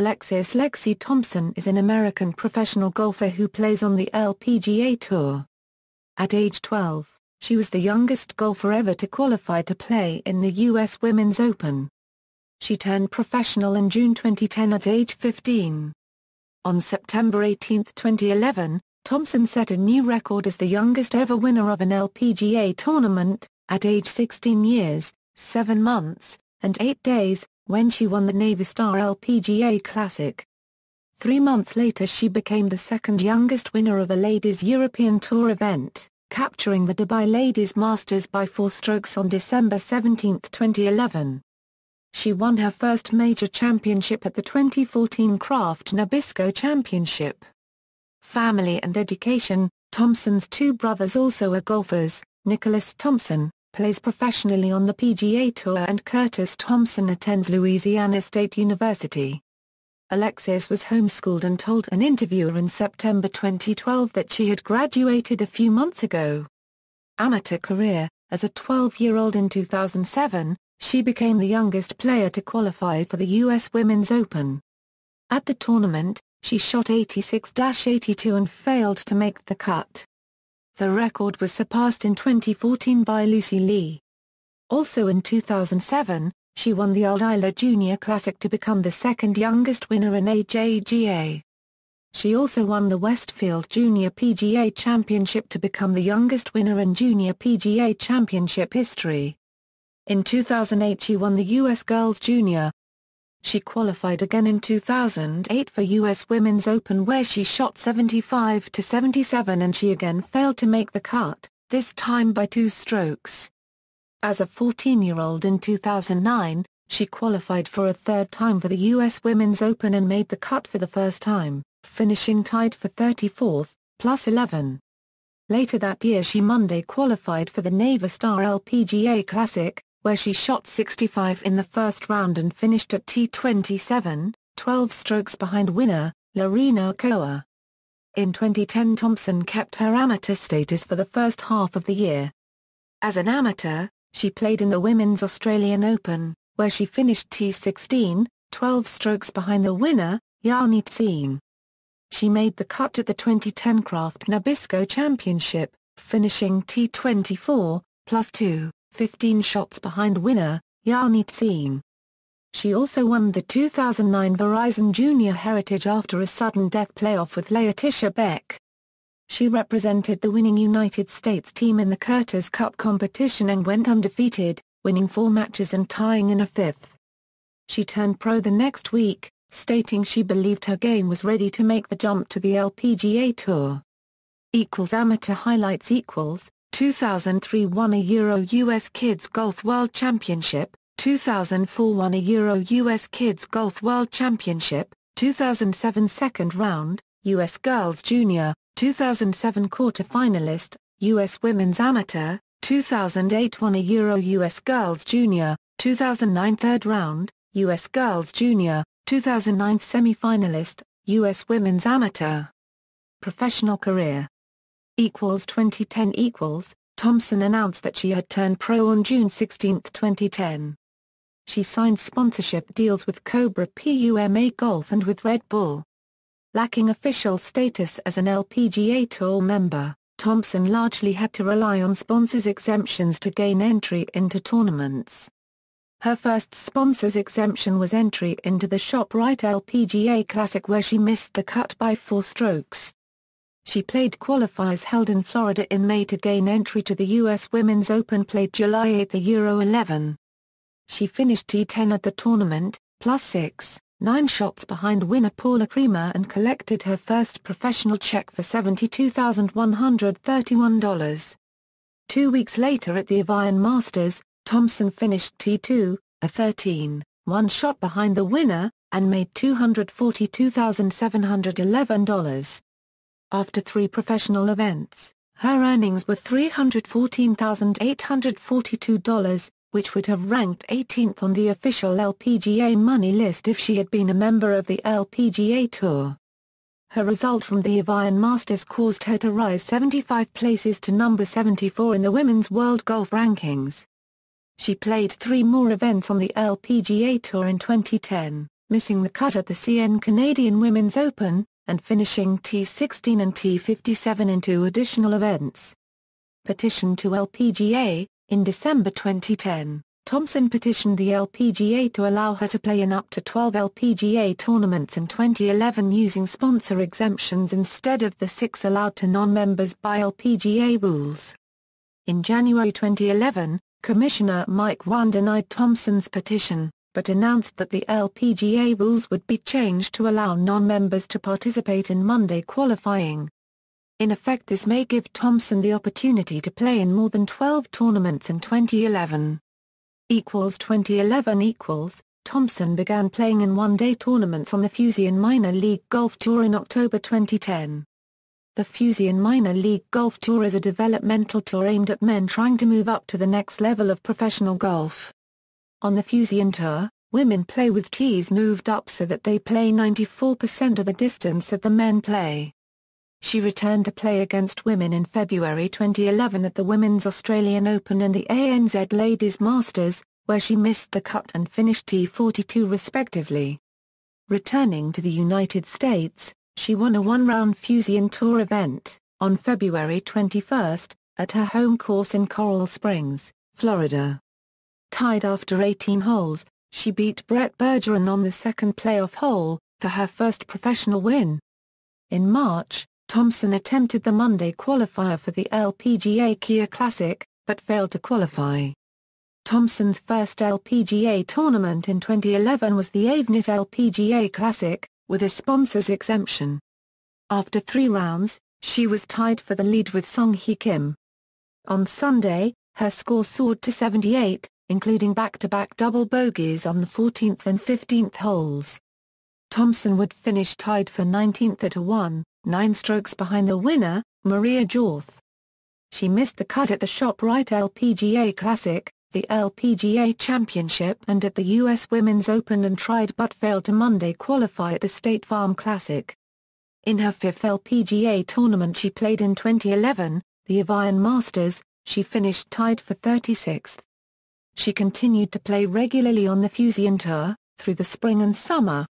Lexi Thompson is an American professional golfer who plays on the LPGA Tour. At age 12, she was the youngest golfer ever to qualify to play in the U.S. Women's Open. She turned professional in June 2010 at age 15. On September 18, 2011, Thompson set a new record as the youngest ever winner of an LPGA tournament, at age 16 years, 7 months, and 8 days, when she won the Navy Star LPGA Classic. 3 months later she became the second youngest winner of a Ladies European Tour event, capturing the Dubai Ladies Masters by 4 strokes on December 17, 2011. She won her first major championship at the 2014 Kraft Nabisco Championship. Family and education. Thompson's 2 brothers also are golfers. Nicholas Thompson plays professionally on the PGA Tour and Curtis Thompson attends Louisiana State University. Alexis was homeschooled and told an interviewer in September 2012 that she had graduated a few months ago. Amateur career. As a 12-year-old in 2007, she became the youngest player to qualify for the U.S. Women's Open. At the tournament, she shot 86-82 and failed to make the cut. The record was surpassed in 2014 by Lucy Lee. Also in 2007, she won the ALll Junior Classic to become the second youngest winner in AJGA. She also won the Westfield Junior PGA Championship to become the youngest winner in Junior PGA Championship history. In 2008 she won the U.S. Girls Junior. She qualified again in 2008 for U.S. Women's Open where she shot 75-77 and she again failed to make the cut, this time by 2 strokes. As a 14-year-old in 2009, she qualified for a 3rd time for the U.S. Women's Open and made the cut for the first time, finishing tied for 34th, plus 11. Later that year she Monday qualified for the Navy Star LPGA Classic, where she shot 65 in the first round and finished at T27, 12 strokes behind winner, Lorena Ochoa. In 2010 Thompson kept her amateur status for the first half of the year. As an amateur, she played in the Women's Australian Open, where she finished T16, 12 strokes behind the winner, Yasmin Tseng. She made the cut at the 2010 Kraft Nabisco Championship, finishing T24, plus 2. 15 shots behind winner, Yasmin Tseng. She also won the 2009 Verizon Junior Heritage after a sudden death playoff with Leotisha Beck. She represented the winning United States team in the Curtis Cup competition and went undefeated, winning 4 matches and tying in a 5th. She turned pro the next week, stating she believed her game was ready to make the jump to the LPGA Tour. Amateur highlights 2003 won a Euro US Kids Golf World Championship, 2004 won a Euro US Kids Golf World Championship, 2007 second round, US Girls Junior, 2007 quarter-finalist, US Women's Amateur, 2008 won a Euro US Girls Junior, 2009 third round, US Girls Junior, 2009 semi-finalist, US Women's Amateur. Professional career. 2010 Thompson announced that she had turned pro on June 16, 2010. She signed sponsorship deals with Cobra Puma Golf and with Red Bull. Lacking official status as an LPGA Tour member, Thompson largely had to rely on sponsors' exemptions to gain entry into tournaments. Her first sponsor's exemption was entry into the ShopRite LPGA Classic where she missed the cut by 4 strokes. She played qualifiers held in Florida in May to gain entry to the U.S. Women's Open played July 8 the Euro 11. She finished T10 at the tournament, plus 6, 9 shots behind winner Paula Creamer and collected her first professional check for $72,131. 2 weeks later at the Evian Masters, Thompson finished T2, a 13, 1 shot behind the winner, and made $242,711. After 3 professional events, her earnings were $314,842, which would have ranked 18th on the official LPGA money list if she had been a member of the LPGA Tour. Her result from the Evian Masters caused her to rise 75 places to number 74 in the Women's World Golf Rankings. She played 3 more events on the LPGA Tour in 2010, missing the cut at the CN Canadian Women's Open, and finishing T16 and T57 in 2 additional events. Petition to LPGA. In December 2010, Thompson petitioned the LPGA to allow her to play in up to 12 LPGA tournaments in 2011 using sponsor exemptions instead of the 6 allowed to non-members by LPGA rules. In January 2011, Commissioner Mike Wan denied Thompson's petition, but announced that the LPGA rules would be changed to allow non-members to participate in Monday qualifying. In effect, this may give Thompson the opportunity to play in more than 12 tournaments in 2011. 2011 Thompson began playing in one-day tournaments on the Fusion Minor League Golf Tour in October 2010. The Fusion Minor League Golf Tour is a developmental tour aimed at men trying to move up to the next level of professional golf. On the Fusion Tour, women play with tees moved up so that they play 94% of the distance that the men play. She returned to play against women in February 2011 at the Women's Australian Open and the ANZ Ladies Masters, where she missed the cut and finished T42 respectively. Returning to the United States, she won a one-round Fusion Tour event, on February 21, at her home course in Coral Springs, Florida. Tied after 18 holes, she beat Brett Bergeron on the second playoff hole, for her first professional win. In March, Thompson attempted the Monday qualifier for the LPGA Kia Classic, but failed to qualify. Thompson's first LPGA tournament in 2011 was the Avnet LPGA Classic, with a sponsor's exemption. After 3 rounds, she was tied for the lead with Song Hye Kim. On Sunday, her score soared to 78, including back-to-back double bogeys on the 14th and 15th holes. Thompson would finish tied for 19th at 9 strokes behind the winner, Maria Jorth. She missed the cut at the ShopRite LPGA Classic, the LPGA Championship and at the U.S. Women's Open and tried but failed to Monday qualify at the State Farm Classic. In her 5th LPGA tournament she played in 2011, the Evian Masters, she finished tied for 36th. She continued to play regularly on the Fusion Tour, through the spring and summer.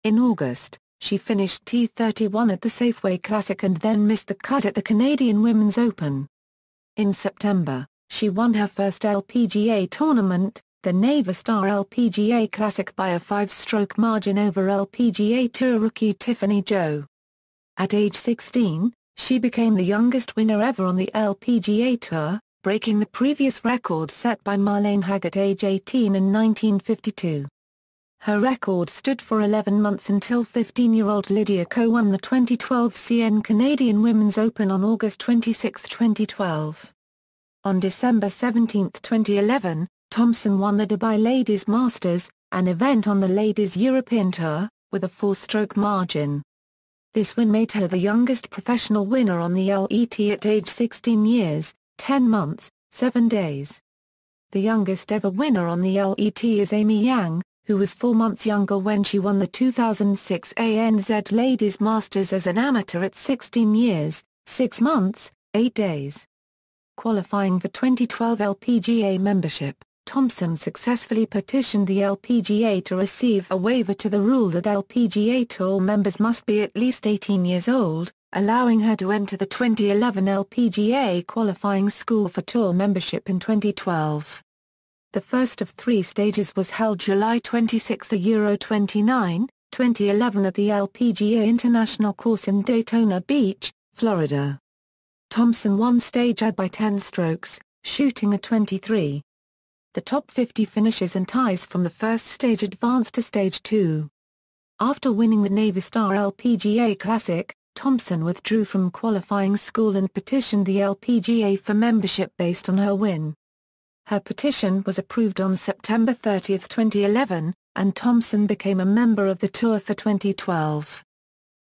In August, she finished T31 at the Safeway Classic and then missed the cut at the Canadian Women's Open. In September, she won her first LPGA tournament, the Navastar LPGA Classic by a 5-stroke margin over LPGA Tour rookie Tiffany Joe. At age 16, she became the youngest winner ever on the LPGA Tour, breaking the previous record set by Marlene Hagg at age 18 in 1952. Her record stood for 11 months until 15-year-old Lydia Ko won the 2012 CN Canadian Women's Open on August 26, 2012. On December 17, 2011, Thompson won the Dubai Ladies Masters, an event on the Ladies European Tour, with a 4-stroke margin. This win made her the youngest professional winner on the LET at age 16 years, 10 months, 7 days. The youngest ever winner on the LET is Amy Yang, who was 4 months younger when she won the 2006 ANZ Ladies Masters as an amateur at 16 years, 6 months, 8 days. Qualifying for 2012 LPGA membership, Thompson successfully petitioned the LPGA to receive a waiver to the rule that LPGA Tour members must be at least 18 years old, allowing her to enter the 2011 LPGA qualifying school for tour membership in 2012. The first of 3 stages was held July 26 Euro 29, 2011 at the LPGA International Course in Daytona Beach, Florida. Thompson won stage A by 10 strokes, shooting a 23. The top 50 finishes and ties from the first stage advanced to stage 2. After winning the Navastar LPGA Classic, Thompson withdrew from qualifying school and petitioned the LPGA for membership based on her win. Her petition was approved on September 30, 2011, and Thompson became a member of the tour for 2012.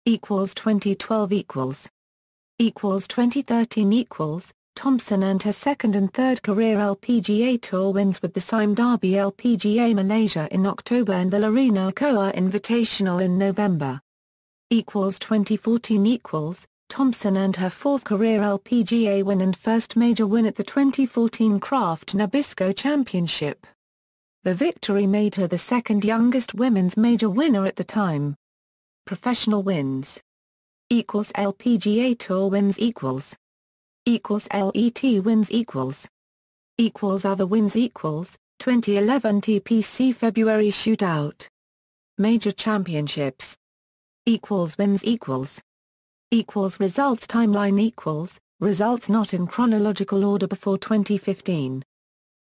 2012 2013 Thompson earned her second and third career LPGA Tour wins with the Sime Darby LPGA Malaysia in October and the Larina Ochoa Invitational in November. 2014 Thompson earned her fourth career LPGA win and first major win at the 2014 Kraft Nabisco Championship. The victory made her the second youngest women's major winner at the time. Professional wins equals LPGA Tour wins equals LET wins equals other wins equals 2011 TPC February shootout. Major championships equals wins equals results timeline equals results not in chronological order before 2015.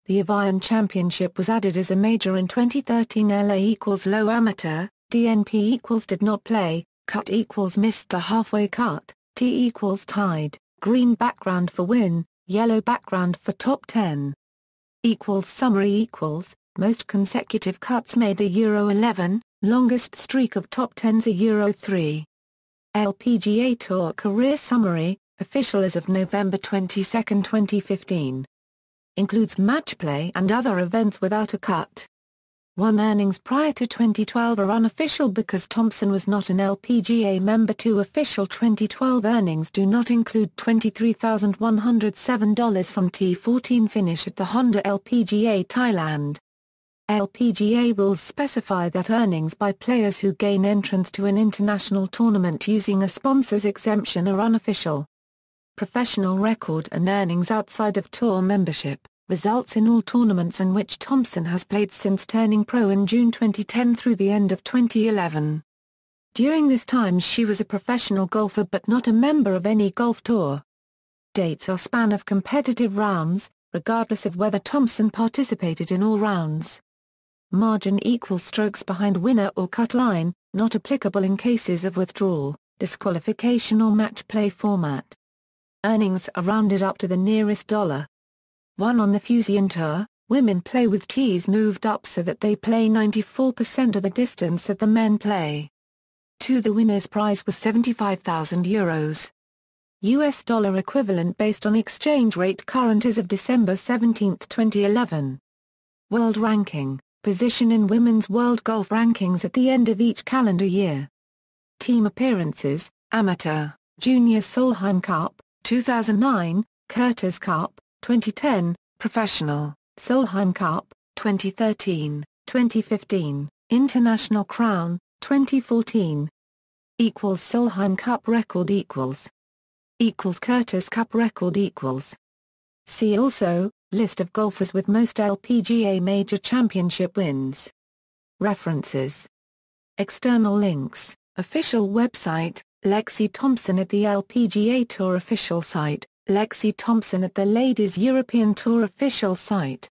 The Evian Championship was added as a major in 2013. LA equals low amateur, DNP equals did not play, cut equals missed the halfway cut, T equals tied, green background for win, yellow background for top 10. Equals summary equals, most consecutive cuts made a Euro 11, longest streak of top 10s a Euro 3. LPGA Tour career summary, official as of November 22, 2015. Includes match play and other events without a cut. 1 Earnings prior to 2012 are unofficial because Thompson was not an LPGA member. 2 Official 2012 earnings do not include $23,107 from T14 finish at the Honda LPGA Thailand. LPGA rules specify that earnings by players who gain entrance to an international tournament using a sponsor's exemption are unofficial. Professional record and earnings outside of tour membership, results in all tournaments in which Thompson has played since turning pro in June 2010 through the end of 2011. During this time she was a professional golfer but not a member of any golf tour. Dates are span of competitive rounds, regardless of whether Thompson participated in all rounds. Margin equals strokes behind winner or cut line, not applicable in cases of withdrawal, disqualification or match play format. Earnings are rounded up to the nearest dollar. 1 On the Fusion Tour, women play with tees moved up so that they play 94% of the distance that the men play. 2 The winner's prize was €75,000. US dollar equivalent based on exchange rate current as of December 17, 2011. World ranking, position in women's world golf rankings at the end of each calendar year. Team appearances, amateur, junior Solheim Cup, 2009, Curtis Cup, 2010, professional, Solheim Cup, 2013, 2015, International Crown, 2014. Equals Solheim Cup record equals Curtis Cup record equals. See also, list of golfers with most LPGA Major Championship wins. References. External links, official website, Lexi Thompson at the LPGA Tour official site, Lexi Thompson at the Ladies European Tour official site.